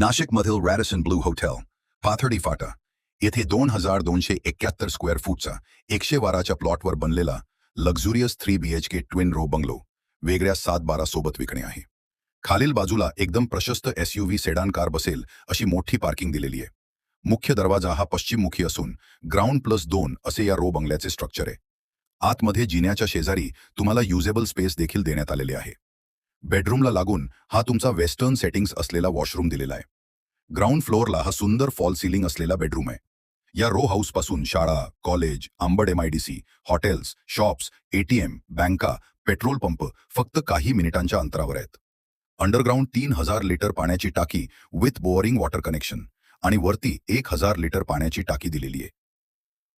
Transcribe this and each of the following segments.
नाशिकमधील Radisson Blu hotel Pathardi Phata येथे 2271 square फूटचा 112च्या प्लॉटवर बनलेला luxurious 3 BHK twin row bungalow वेगळ्या 7-12 सोबत विकणे आहे. खालील बाजूला एकदम प्रशस्त SUV सेडान कार बसेल अशी मोठी पार्किंग दिलेली आहे. मुख्य दरवाजा हा पश्चिममुखी असून ग्राउंड+2 असे या रो बंगल्याचे स्ट्रक्चर आहे. आतमध्ये जिन्याच्या शेजारी तुम्हाला युजेबल स्पेस देखील देण्यात आलेले आहे. बेडरूमला लागून हा तुमचा वेस्टर्न सेटिंग्स असलेला वॉशरूम दिलेला आहे. ग्राउंड फ्लोअरला हा सुंदर फॉल सिलिंग असलेला बेडरूम आहे. या रो हाऊसपासून शाळा, college, Ambad MIDC, hotels, shops, ATM, बँका, पेट्रोल पंप फक्त काही मिनिटांच्या अंतरावर आहेत. अंडरग्राउंड 3000 लिटर पाण्याची टाकी विथ बोअरिंग वॉटर कनेक्शन आणि वरती 1000 लिटर पाण्याची टाकी दिलेली आहे.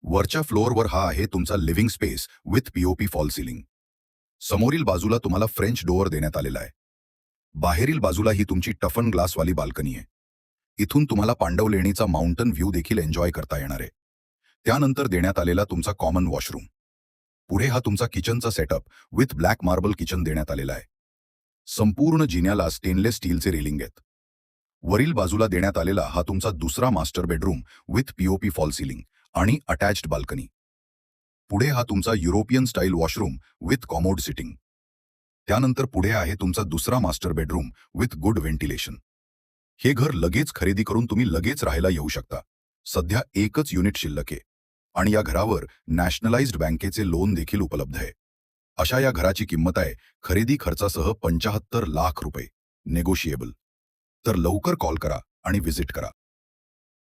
वरच्या फ्लोअरवर हा आहे तुमचा living space with POP fall ceiling. समोरील बाजूला तुम्हाला फ्रेंच डोअर देण्यात आलेला आहे. बाहेरील बाजूला ही तुमची टफन ग्लासवाली बाल्कनी आहे. इथून तुम्हाला पांडवलेणीचा माउंटन व्ह्यू देखील एन्जॉय करता येणार आहे. त्यानंतर देण्यात आलेला तुमचा कॉमन वॉशरूम. पुढे हा तुमचा किचनचा setup with black marble kitchen देण्यात आलेला आहे. संपूर्ण जिन्याला स्टेनलेस स्टीलचे रेलिंग आहेत. वरील बाजूला देण्यात आलेला हा तुमचा दुसरा master bedroom with POP fall ceiling आणि अटॅच्ड बाल्कनी. पुढे हा तुमचा European style washroom with commode sitting. त्यानंतर पुढे आहे तुमचा दुसरा master bedroom with good ventilation. हे घर लगेच खरेदी करून तुम्ही लगेच राहायला येऊ शकता. सध्या एकच युनिट शिल्लक आहे आणि या घरावर नॅशनलाइज्ड बँकेचे लोन देखील उपलब्ध आहे. अशा या घराची किंमत आहे खरेदी खर्चासह 75 लाख रुपये, नेगोशिएबल. तर लवकर कॉल करा आणि व्हिजिट करा.